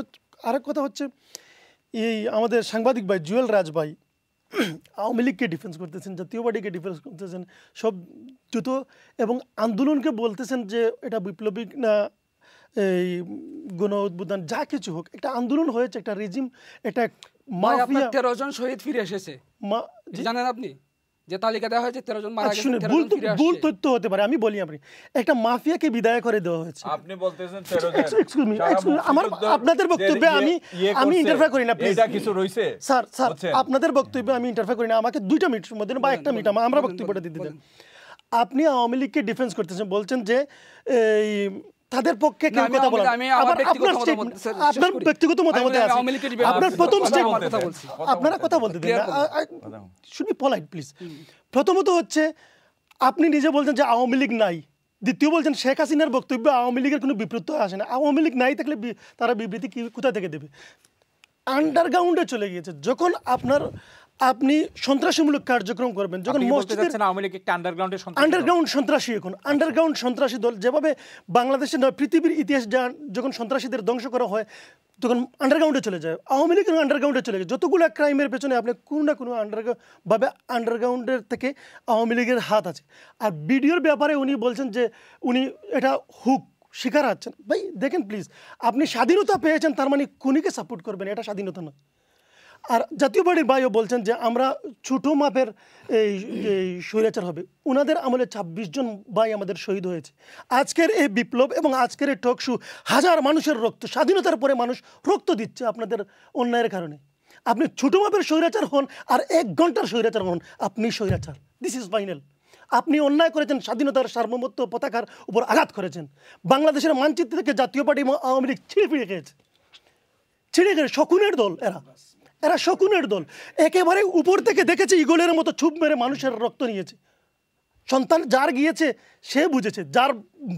আরেক কথা হচ্ছে, এই আমাদের সাংবাদিক ভাই জুয়েল রাজ ভাই আওয়ামী লীগকে ডিফেন্স করতেছেন, জাতীয় পার্টিকে ডিফেন্স করতেছেন, সব যত এবং আন্দোলনকে বলতেছেন যে এটা বিপ্লবী না, এই গণ উদ্বোধন যা কিছু হোক, একটা আন্দোলন হয়েছে, একটা রেজিম, একটা মাফিয়া। 13 জন শহীদ ফিরে এসেছে, জানেন আপনি? যে তালিকা দেওয়া হয়েছে 13 জন মারা গেছে, 13 জন ফিরে আসছে। ভুল তথ্য হতে পারে, আমি বলি আপনি একটা মাফিয়াকে বিদায় করে দেওয়া হয়েছে। আপনি বলতেছেন 13 জন। এক্সকিউজ মি, আমার আপনাদের বক্তব্যে আমি ইন্টারফেয়ার করি না প্লিজ। এটা কিছু রইছে স্যার, আপনাদের বক্তব্যে আমি ইন্টারফেয়ার করি না, আমাকে 2টা মিনিটের মধ্যে বা 1টা মিনিট আমরা বক্তব্যটা দিতে দেন। আপনি আওয়ামী লীগকে ডিফেন্স করতেছেন, বলছেন যে এই তাদের পক্ষে কেউ কথা বলেন। আপনার ব্যক্তিগত মতামতে আছে, আপনার প্রথম স্টেটমেন্ট আপনারা কথা বলতে দেন, শুড বি পলাইট প্লিজ। প্রথমত হচ্ছে আপনি নিজে বলছেন যে আওয়ামী লীগ নাই, দ্বিতীয় বলছেন শেখ হাসিনার বক্তব্য আওয়ামী লীগের কোনো বিবৃতি আসে না। আওয়ামী লীগ নাই থাকলে তারা বিবৃতি কোথা থেকে দেবে? আন্ডারগ্রাউন্ডে চলে গিয়েছে। যখন আপনি সন্ত্রাসীমূলক কার্যক্রম করবেন, যখন আন্ডারগ্রাউন্ড সন্ত্রাসী, এখন আন্ডারগ্রাউন্ড সন্ত্রাসী দল, যেভাবে বাংলাদেশের নয় পৃথিবীর ইতিহাস যখন সন্ত্রাসীদের ধ্বংস করা হয় তখন আন্ডারগ্রাউন্ডে চলে যায়, আওয়ামী লীগ আন্ডারগ্রাউন্ডে চলে যায়। যতগুলো ক্রাইমের পেছনে আপনি কোনো না কোনো আন্ডারগ্রাউন্ডের থেকে আওয়ামী লীগের হাত আছে। আর ভিডিওর ব্যাপারে উনি বলছেন যে উনি এটা হুক শিকার হচ্ছেন। ভাই দেখেন প্লিজ, আপনি স্বাধীনতা পেয়েছেন, তার মানে খুনিকে সাপোর্ট করবেন, এটা স্বাধীনতা নয়। আর জাতীয় পার্টির ভাইও বলছেন যে আমরা ছোটো মাপের এই স্বৈরাচার হবে। ওনাদের আমলে 26 জন ভাই আমাদের শহীদ হয়েছে। আজকের এই বিপ্লব এবং আজকের এই টকশো হাজার মানুষের রক্ত, স্বাধীনতার পরে মানুষ রক্ত দিচ্ছে আপনাদের অন্যায়ের কারণে। আপনি ছোটো মাপের স্বৈরাচার হন আর 1 ঘন্টার স্বৈরাচার হন, আপনি স্বৈরাচার। This is final. আপনি অন্যায় করেছেন, স্বাধীনতার সার্বভৌমত্ব পতাকার উপর আঘাত করেছেন। বাংলাদেশের মানচিত্র থেকে জাতীয় পার্টি আওয়ামী লীগ ছিঁড়ে খেয়েছে। শকুনের দল, এরা শকুনের দল। একেবারে উপর থেকে দেখেছে, ইগলের মতো ছুপ মেরে মানুষের রক্ত নিয়েছে। সন্তান যার গিয়েছে সে বুঝেছে, যার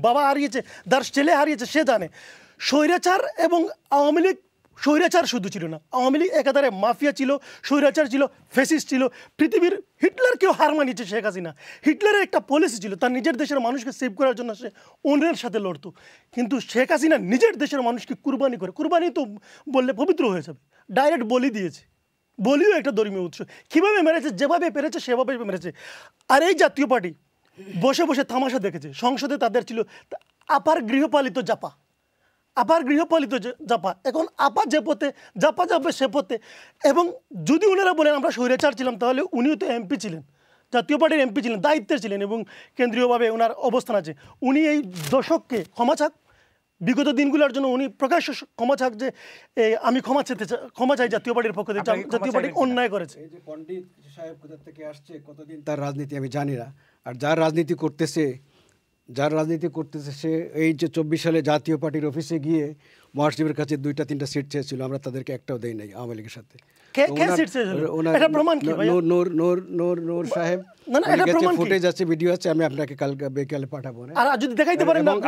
বাবা হারিয়েছে, যার ছেলে হারিয়েছে সে জানে। স্বৈরাচার এবং আওয়ামী লীগ স্বৈরাচার শুধু ছিল না, আওয়ামী লীগ একাধারে মাফিয়া ছিল, স্বৈরাচার ছিল, ফ্যাসিস্ট ছিল। পৃথিবীর হিটলারকেও হার মানিয়েছে শেখ হাসিনা। হিটলারের একটা পলিসি ছিল, তার নিজের দেশের মানুষকে সেভ করার জন্য সে অন্যের সাথে লড়তো। কিন্তু শেখ হাসিনা নিজের দেশের মানুষকে কুরবানি করে, কুরবানি তো বললে পবিত্র হয়ে যাবে, ডাইরেক্ট বলি দিয়েছে। বলিও একটা ধর্মীয় উৎস। কীভাবে মেরেছে, যেভাবে পেরেছে সেভাবে মেরেছে। আর এই জাতীয় পার্টি বসে বসে তামাশা দেখেছে। সংসদে তাদের ছিল আপার গৃহপালিত জাপা, এখন আপা যে পথে জাপা যাবে সে পথে। এবং যদি ওনারা বলেন আমরা স্বৈরাচার ছিলাম, তাহলে উনিও তো এমপি ছিলেন, জাতীয় পার্টির এমপি ছিলেন, দায়িত্বে ছিলেন এবং কেন্দ্রীয়ভাবে ওনার অবস্থান আছে। উনি এই দশককে ক্ষমা চাক, বিগত দিনগুলোর জন্য উনি প্রকাশ্য ক্ষমা চাক যে আমি ক্ষমা চাই জাতীয় পার্টির পক্ষ থেকে, জাতীয় পার্টি অন্যায় করেছে। এই যে পণ্ডিত সাহেব কোথা থেকে আসছে, কতদিন তার রাজনীতি আমি জানি না, আর যার রাজনীতি করতেছে যার রাজনীতি করতেছে সে এই যে 24 সালে জাতীয় পার্টির অফিসে গিয়ে মহাসচিবের কাছে 2-3টা সিট চেয়েছিল, আমরা তাদেরকে একটাও দেই নাই আওয়ামী লীগের সাথে। নূর সাহেব ফুটেজ আছে, ভিডিও আছে, আমি আপনাকে কালকে বিকেলে পাঠাবো।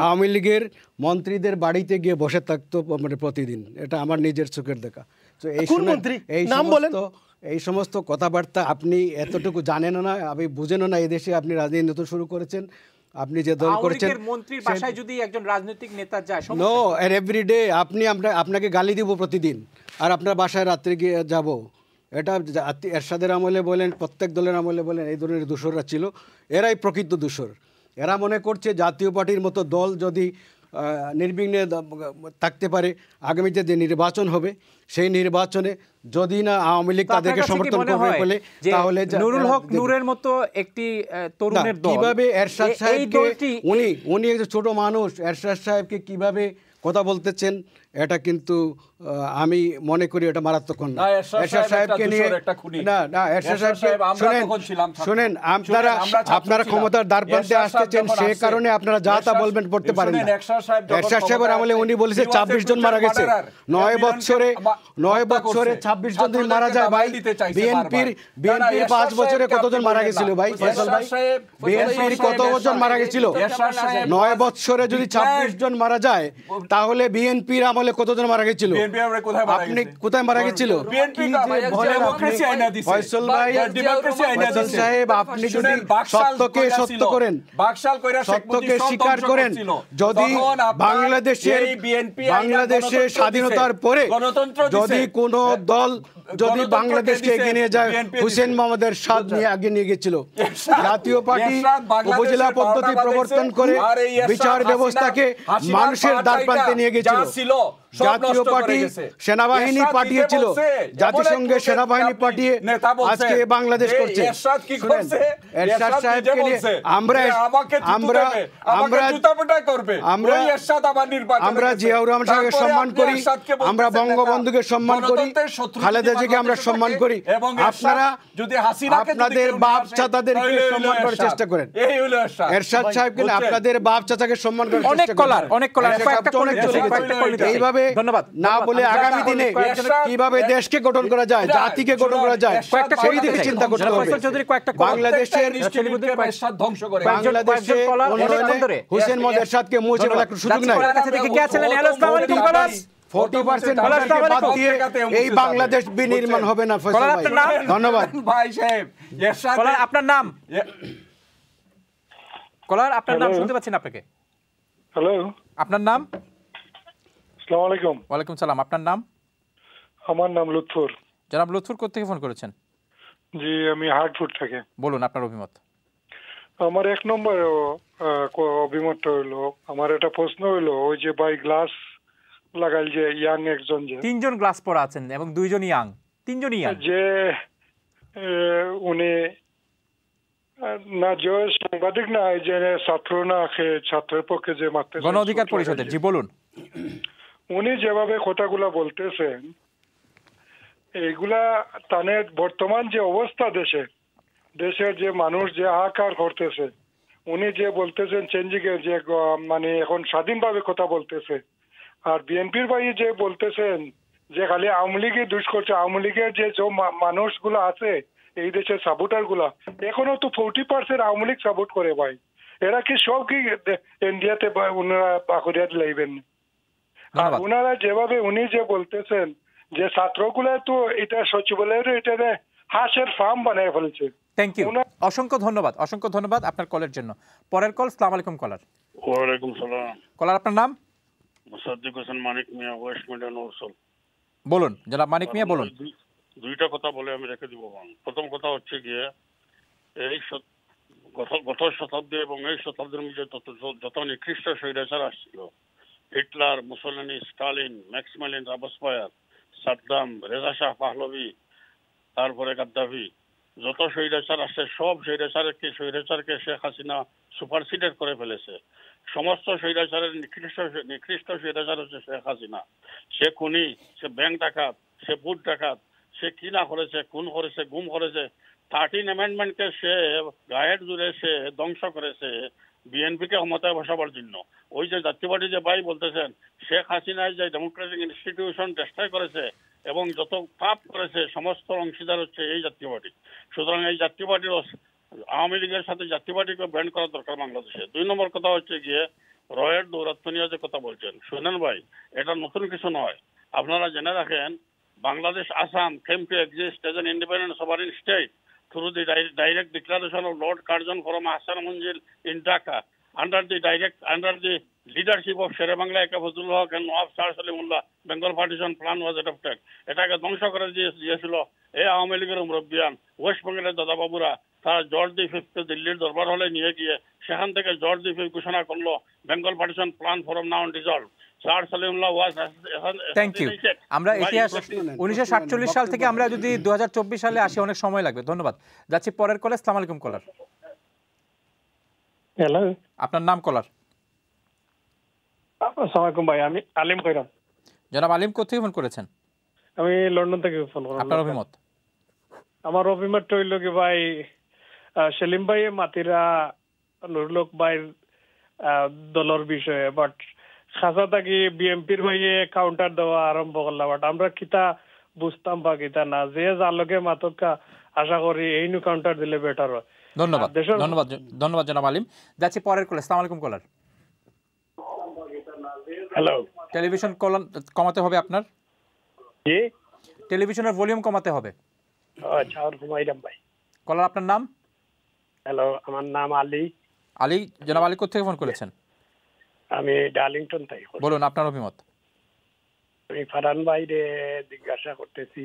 আওয়ামী লীগের মন্ত্রীদের বাড়িতে গিয়ে বসে থাকতো মানে প্রতিদিন, এটা আমার নিজের চোখের দেখা। তো এই সমস্ত কথাবার্তা আপনি এতটুকু জানেন না, আপনি বুঝেনও না। এই দেশে আপনি রাজনীতি নতুন শুরু করেছেন, আপনি যে দল করেছেন, মন্ত্রীর বাসায় যদি একজন রাজনৈতিক নেতা যায়, নো এভরিডে আপনাকে গালি দিব প্রতিদিন, আর আপনার বাসায় রাত্রে গিয়ে যাব। এটা এরশাদের আমলে বলেন, প্রত্যেক দলের আমলে বলেন, এই ধরনের দূষররা ছিল, এরাই প্রকৃত দূষর। এরা মনে করছে জাতীয় পার্টির মতো দল যদি নির্বিঘ্নে থাকতে পারে, আগামীতে যে নির্বাচন হবে সেই নির্বাচনে যদি না আওয়ামী লীগ তাদেরকে সমর্থন করবে বলে, তাহলে নুরুল হক নূরের মতো একটি তরুণের দল কিভাবে এরশাদ সাহেবকে উনি একজন ছোট মানুষ, এরশাদ সাহেবকে কিভাবে কথা বলতেছেন, এটা কিন্তু আমি মনে করি এটা মারাত্মক না। এরশাদ সাহেবকে নিয়ে না এরশাদ সাহেবকে শুনেন, আপনারা ক্ষমতার দ্বারপ্রান্তে আসতেছেন, সে কারণে আপনারা যা তা বলবেন পড়তে পারেন না। এরশাদ সাহেবের আমলে উনি বলেছে 26 জন মারা গেছে, 9 বছরে 26 জন মারা যায় ভাই। বিএনপির 5 বছরে কতজন মারা গেছিল ভাই? ফয়সাল ভাই, বিএনপির কতজন মারা গেছিল? 9 বছরে যদি 26 জন মারা যায়, তাহলে বিএনপির আমলে কতজন মারা গেছিল? আপনি কোথায় মারা গেছিল? ফয়সাল ভাই, ফয়সাল সাহেব, আপনি যদি সত্যকে সত্য করেন, সত্যকে স্বীকার করেন, যদি বাংলাদেশের স্বাধীনতার পরে যদি কোনো দল যদি বাংলাদেশকে এগিয়ে নিয়ে যায়, হুসেন মোহাম্মদের সাথ নিয়ে আগে নিয়ে গেছিল। জাতীয় পার্টি উপজেলা পদ্ধতি প্রবর্তন করে বিচার ব্যবস্থাকে মানুষের দ্বারপ্রান্তে নিয়ে গেছিল। জাতীয় পার্টি সেনাবাহিনী পাঠিয়েছিল, জাতিসংঘের সেনাবাহিনী পাঠিয়ে আজকে বাংলাদেশ করছে। এরশাদ সাহেবকে নিয়ে আমরা জিয়াউর রহমান সাহেবকে সম্মান করি, আমরা বঙ্গবন্ধুকে সম্মান করি, খালেদা জিয়াকে আমরা সম্মান করি। আপনারা আপনাদের বাপ চাচাদেরকে সম্মান করার চেষ্টা করেন, এরশাদ সাহেবকে আপনাদের বাপ চাচাকে সম্মান করার চেষ্টা করেন। এইভাবে না বলে আগামী দিনে কিভাবে দেশকে গঠন করা যায়, জাতিকে গঠন করা যায়, সেই দিকে চিন্তা করতে হবে। বাংলাদেশের হুসেন মোহাম্মদ এরশাদকে মুছে ফেলার সুযোগ নাই। 40% বাদ দিয়ে এই বাংলাদেশ বিনির্মাণ হবে না। ধন্যবাদ ভাই সাহেব। আপনার নাম? কলার, আপনার নাম শুনতে পাচ্ছেন আপনাকে। হ্যালো, আপনার নাম? আসসালামু আলাইকুম। ওয়ালাইকুম সালাম। আপনার নাম? আমার নাম লুৎফর। জনাব লুৎফর, কোথা থেকে ফোন করেছেন? জি, আমি হার্টফুড থেকে। বলুন আপনার অভিমত। আমার 1 নম্বর অভিমতটা হইলো, আমার একটা প্রশ্ন হইলো, ওই যে বাই গ্লাস লাগাল যে ইয়াং একজন, যে 3 জন গ্লাস পরা আছেন এবং 2 জন ইয়াং, 3 জনই ইয়াং, যে উনি না যে সাংবাদিক না, যে ছাত্র না, ছাত্রের পক্ষে যে মারতে গণ অধিকার পরিষদের। জি বলুন। উনি যেভাবে কথাগুলা বলতেছেন, এইগুলা তানের বর্তমান যে অবস্থা দেশের যে মানুষ যে হাহাকার করতেছে, উনি যে বলতেছেন চেঞ্জিং এর যে মানে এখন স্বাধীনভাবে কথা বলতেছে, আর বিএনপির ভাই যে বলতেছেন যে খালি আওয়ামী লীগের দুষ করছে, আওয়ামী লীগের যে মানুষগুলো আছে এই দেশের সাপোর্টার গুলা, এখনো তো 40% আওয়ামী লীগ সাপোর্ট করে ভাই। এরা কি সব কি ইন্ডিয়াতে ওনারা পাকুড়িয়াত লাইবেন? আর ওনারা যেভাবে উনি যে বলতেছেন যে ছাত্রগুলা তো এটা সচিবালয়ের এটা হাঁসের ফার্ম বানায় ফেলছে। থ্যাংক ইউ, অসংখ্য ধন্যবাদ, অসংখ্য ধন্যবাদ আপনার কলের জন্য। পরের কল। আসসালামু আলাইকুম কলার। ওয়ালাইকুম সালাম। কলার, আপনার নাম? মুসাদ্দিক হোসেন মানিক মিয়া, ওয়েস্ট মিডল্যান্ড ওরসল। বলুন জনাব মানিক মিয়া, বলুন। দুইটা কথা বলে আমি রেখে দিব। প্রথম কথা হচ্ছে গিয়ে, এই গত শতাব্দী এবং এই শতাব্দীর মধ্যে যত নিকৃষ্ট স্বৈরাচার আসছিল, হিটলার, মুসোলিনি, স্টালিন, ম্যাক্সিমালিন, রাবসফায়ার, সাদ্দাম, রেজা শাহ পাহলভি, তারপরে গাদ্দাফি, যত স্বৈরাচার আসছে সব স্বৈরাচারকে শেখ হাসিনা সুপারসিডেড করে ফেলেছে। সমস্ত স্বৈরাচারের নিকৃষ্ট স্বৈরাচার হচ্ছে শেখ হাসিনা। সে খুনি, সে ব্যাংক ডাকাত, সে ভোট ডাকাত, সে কি না করেছে, খুন করেছে, গুম করেছে। 13 অ্যামেন্ডমেন্টকে সে গায়ের জুড়ে সে ধ্বংস করেছে। বিএনপিকে ক্ষমতায় বসাবার জন্য। ওই যে জাতীয় পার্টি যে ভাই বলতেছেন, শেখ হাসিনায় যে ডেমোক্রেটিক ইনস্টিটিউশন ডিস্ট্রয় করেছে এবং যত পাপ করেছে সমস্ত অংশীদার হচ্ছে এই জাতীয় পার্টি। সুতরাং এই জাতীয় পার্টির আওয়ামী লীগের সাথে জাতীয় পার্টিকে ব্যান্ড করা দরকার বাংলাদেশে। 2 নম্বর কথা হচ্ছে গিয়ে রয়ের দৌরাত্ম্য নিয়ে যে কথা বলছেন, শুনেন ভাই, এটা নতুন কিছু নয়। আপনারা জেনে রাখেন, Bangladesh Assam came to exist as an independent sovereign state through the direct declaration of Lord Curzon from Hassan Munzil in Dhaka under the leadership of Shere Bangla Eka Fazlul Haq and Nawab Shah Salimullah. Bengal partition plan was adopted. এটাকে ধ্বংস করে দিয়েছিল এই আওয়ামী লীগের মুরব্বিয়ান। ওয়েস্ট বেঙ্গলের দাদা বাবুরা তারা জর্জ দি ফিফথকে দিল্লির দরবার হলে নিয়ে গিয়ে সেখান থেকে জর্জ দি ফিফথ ঘোষণা করলো Bengal partition plan from now dissolve. Thank you. আমরা ইতিহাস 1947 সাল থেকে আমরা যদি 2024 সালে আসি অনেক সময় লাগবে। ধন্যবাদ। যাচ্ছি পরের কলে। আসসালামু আলাইকুম কলার। হ্যালো, আপনার নাম কলার? আসসালামু আলাইকুম ভাই, আমি আলিম কইরাম। জনাব আলিম, কোথা থেকে ফোন করেছেন? আমি লন্ডন থেকে ফোন করলাম। আপনার অভিমত? আমার অভিমত হইল কি ভাই, সেলিম ভাই মাতিরা নুরুল ভাই দলের বিষয়ে, বাট খাসা থাকি বিএমপির ভাইয়ে কাউন্টার দেওয়া আরম্ভ করলাম। বাট আমরা কিতা বুঝতাম বা কিতা না, যে যার লগে মাতকা আশা করি এই নু কাউন্টার দিলে বেটার হয়। ধন্যবাদ, ধন্যবাদ, ধন্যবাদ জনাব আলিম। যাচ্ছি পরের কলে। আসসালামু আলাইকুম কলার। হ্যালো, টেলিভিশন কমাতে হবে আপনার। জি, টেলিভিশনের ভলিউম কমাতে হবে। আচ্ছা, আর হুমায়রাম ভাই। কলার আপনার নাম? হ্যালো, আমার নাম আলী। আলী, জনাব আলী কোথা থেকে ফোন করেছেন? আমি ডার্লিংটন থেকে। বলুন আপনার অভিমত। আমি ফারহান ভাইরে জিজ্ঞাসা করতেছি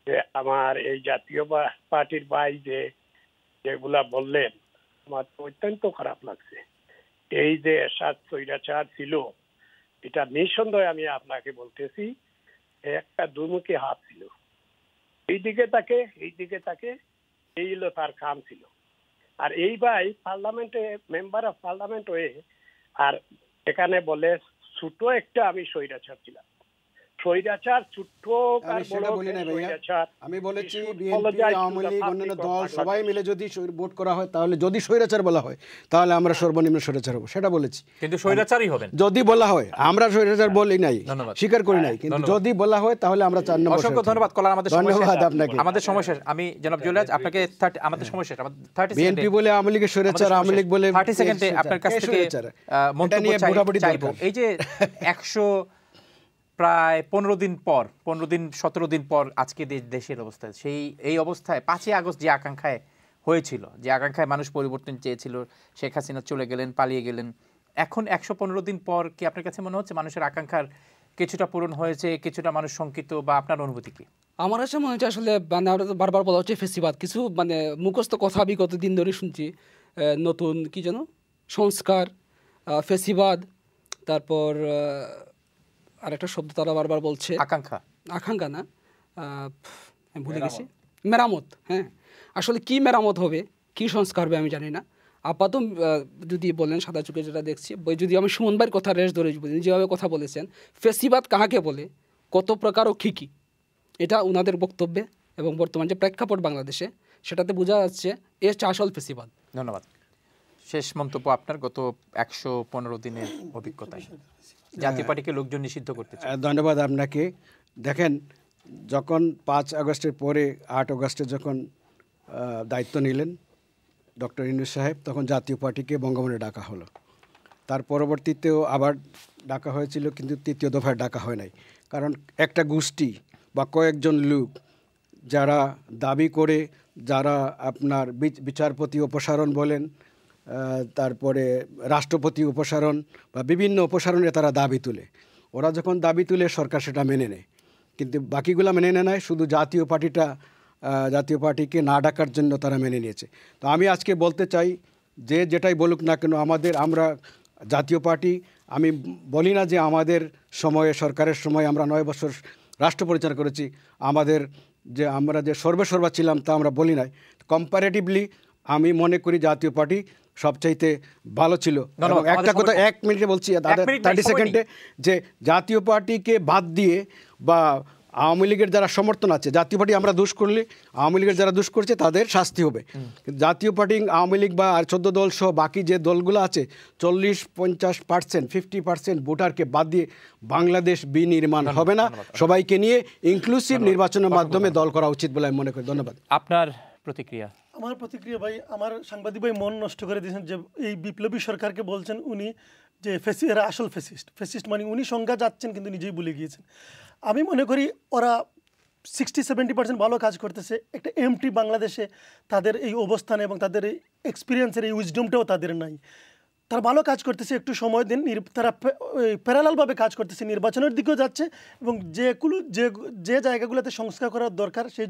যে আমার এই জাতীয় পার্টির ভাই যেগুলা বললেন, আমার তো অত্যন্ত খারাপ লাগছে। এই যে এরশাদ স্বৈরাচার ছিল, এটা নিঃসন্দেহে আমি আপনাকে বলতেছি একটা দুমুখী হাত ছিল। এই দিকে তাকে এই হলো তার কাম ছিল। আর এই ভাই পার্লামেন্টে মেম্বার অফ পার্লামেন্ট হয়ে আর এখানে বলে ছোট একটা আমি স্বৈরাচার ছিলাম। স্বৈরাচার ছোট্ট আমি বলেছি বিএনপি, আওয়ামী লীগ, অন্যান্য দল সবাই মিলে যদি ভোট করা হয়, তাহলে যদি স্বৈরাচার বলা হয় তাহলে আমরা সর্বনিম্ন স্বৈরাচার হবো, সেটা বলেছি। কিন্তু স্বৈরাচারই হবেন যদি বলা হয়। আমরা স্বৈরাচার বলি নাই, স্বীকার করি নাই, কিন্তু যদি বলা হয় তাহলে আমরা 4 নম্বর। অসংখ্য ধন্যবাদ কলার। ধন্যবাদ আপনাকে। আমাদের সময় শেষ। আমি জনাব জুয়েলাজ আপনাকে আমাদের সময় শেষ। 30 বিএনপি বলে আওয়ামী লীগের স্বৈরাচার, আওয়ামী লীগ বলে 30 সেকেন্ডে আপনার কাছ থেকে মন্তব্য চাইবো। এই যে 100 প্রায় 15 দিন পর, 17 দিন পর আজকে দেশের অবস্থা, এই অবস্থায় 5ই আগস্ট যে আকাঙ্ক্ষায় হয়েছিল, যে আকাঙ্ক্ষায় মানুষ পরিবর্তন চেয়েছিল, শেখ হাসিনা চলে গেলেন, পালিয়ে গেলেন, এখন 115 দিন পর কি আপনার কাছে মনে হচ্ছে মানুষের আকাঙ্ক্ষার কিছুটা পূরণ হয়েছে, কিছুটা মানুষ শঙ্কিত, বা আপনার অনুভূতি কি? আমার কাছে মনে হচ্ছে আসলে বারবার বলা হচ্ছে ফেসিবাদ, কিছু মুখস্থ কথা বিগত দিন ধরে শুনছি, নতুন কি যেন সংস্কার, ফেসিবাদ, তারপর আরেকটা শব্দ তারা বারবার বলছে, আকাঙ্ক্ষা না, আমি ভুলে গেছি, মেরামত। হ্যাঁ, আসলে কি মেরামত হবে, কি সংস্কার হবে আমি জানি না। আপাতত যদি বলেন সাদা চোখে যেটা দেখছি, যদি আমি সুমন ভাইয়ের কথা রেস ধরে যেভাবে কথা বলেছেন, ফেসিবাদ কাহাকে বলে, কত প্রকার ও কী, এটা ওনাদের বক্তব্যে এবং বর্তমান যে প্রেক্ষাপট বাংলাদেশে, সেটাতে বোঝা যাচ্ছে এর আসল ফেসিবাদ। ধন্যবাদ। শেষ মন্তব্য আপনার গত 115 দিনের অভিজ্ঞতায় জাতীয় পার্টিকে লোকজন নিষিদ্ধ করতে চায়। ধন্যবাদ আপনাকে। দেখেন, যখন 5 আগস্টের পরে 8 আগস্টে যখন দায়িত্ব নিলেন ডক্টর ইউনূস সাহেব, তখন জাতীয় পার্টিকে বঙ্গভবনে ডাকা হলো। তার পরবর্তীতেও আবার ডাকা হয়েছিল, কিন্তু 3য় দফায় ডাকা হয় নাই। কারণ একটা গোষ্ঠী বা কয়েকজন লোক যারা দাবি করে, যারা আপনার বিচারপতি অপসারণ বলেন, তারপরে রাষ্ট্রপতি অপসারণ বা বিভিন্ন অপসারণে তারা দাবি তুলে, ওরা যখন দাবি তুলে সরকার সেটা মেনে নেয়, কিন্তু বাকিগুলো মেনে নেয়, শুধু জাতীয় পার্টিকে না ডাকার জন্য তারা মেনে নিয়েছে। তো আমি আজকে বলতে চাই, যে যেটাই বলুক না কেন, আমরা জাতীয় পার্টি, আমি বলি না যে আমাদের সময়ে, সরকারের সময় আমরা 9 বছর রাষ্ট্র পরিচালনা করেছি, আমরা যে সর্বেসর্বা ছিলাম তা আমরা বলি নাই। কম্পারেটিভলি আমি মনে করি জাতীয় পার্টি সবচাইতে ভালো ছিল। একটা কথা 1 মিনিটে বলছি, 30 সেকেন্ডে, যে জাতীয় পার্টিকে বাদ দিয়ে বা আওয়ামী লীগের যারা সমর্থন আছে, জাতীয় পার্টি আমরা দোষ করলে আওয়ামী লীগের যারা দোষ করছে তাদের শাস্তি হবে, কিন্তু জাতীয় পার্টি, আওয়ামী লীগ বা আর 14 দল সহ বাকি যে দলগুলো আছে 40-50%, 50% ভোটারকে বাদ দিয়ে বাংলাদেশ বিনির্মাণ হবে না। সবাইকে নিয়ে ইনক্লুসিভ নির্বাচনের মাধ্যমে দল করা উচিত বলে আমি মনে করি। ধন্যবাদ। আপনার প্রতিক্রিয়া? আমার প্রতিক্রিয়া ভাই, আমার সাংবাদিক ভাই মন নষ্ট করে দিয়েছেন যে এই বিপ্লবী সরকারকে বলছেন উনি যে এরা আসল ফেসিস্ট মানে উনি সংজ্ঞা যাচ্ছেন কিন্তু নিজেই ভুলে গিয়েছেন। আমি মনে করি ওরা 60-70% ভালো কাজ করতেছে। একটা এমটি বাংলাদেশে তাদের এই অবস্থানে এবং তাদের এই এক্সপিরিয়েন্সের এই উইজডমটাও তাদের নাই। তারা ভালো কাজ করতেছে, একটু সময় দিন। তারা প্যারালালভাবে কাজ করতেছে, নির্বাচনের দিকেও যাচ্ছে এবং যে জায়গাগুলোতে সংস্কার করার দরকার সেই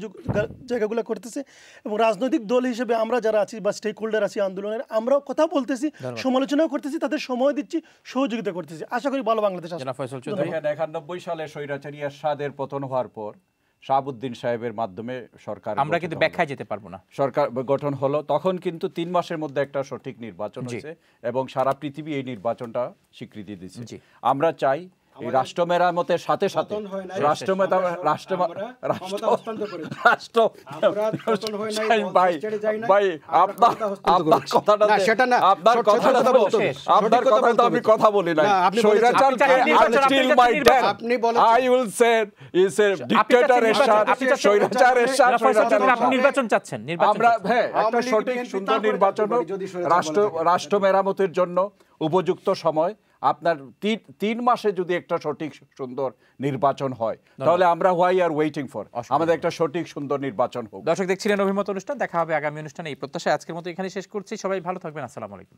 জায়গাগুলো করতেছে। এবং রাজনৈতিক দল হিসেবে আমরা যারা আছি বা স্টেক হোল্ডার আছি আন্দোলনের, আমরাও কথা বলতেছি, সমালোচনাও করতেছি, তাদের সময় দিচ্ছি, সহযোগিতা করতেছি। আশা করি ভালো বাংলাদেশ আসবে। 91 সালে স্বৈরাচারী এরশাদের পতন হওয়ার পর শাহাবুদ্দিন সাহেবের মাধ্যমে সরকার, আমরা কিন্তু ব্যাখ্যায় যেতে পারবো না, সরকার গঠন হলো। তখন কিন্তু 3 মাসের মধ্যে একটা সঠিক নির্বাচন হয়েছে এবং সারা পৃথিবী এই নির্বাচনটা স্বীকৃতি দিচ্ছে। আমরা চাই এই রাষ্ট্র মেরামতের সাথে সাথে আমি কথা বলি না, নির্বাচন চাচ্ছেন, আমরা একটা সঠিক সুন্দর নির্বাচন, রাষ্ট্র মেরামতের জন্য উপযুক্ত সময়। আপনার 3 মাসে যদি একটা সঠিক সুন্দর নির্বাচন হয় তাহলে আমরা হোয়াই আর ওয়েটিং ফর, আমাদের একটা সঠিক সুন্দর নির্বাচন হোক। দর্শক দেখছিলেন অভিমত অনুষ্ঠান, দেখা হবে আগামী অনুষ্ঠানে। এই প্রত্যাশায় আজকের মতো এখানে শেষ করছি। সবাই ভালো থাকবেন। আসসালামু আলাইকুম।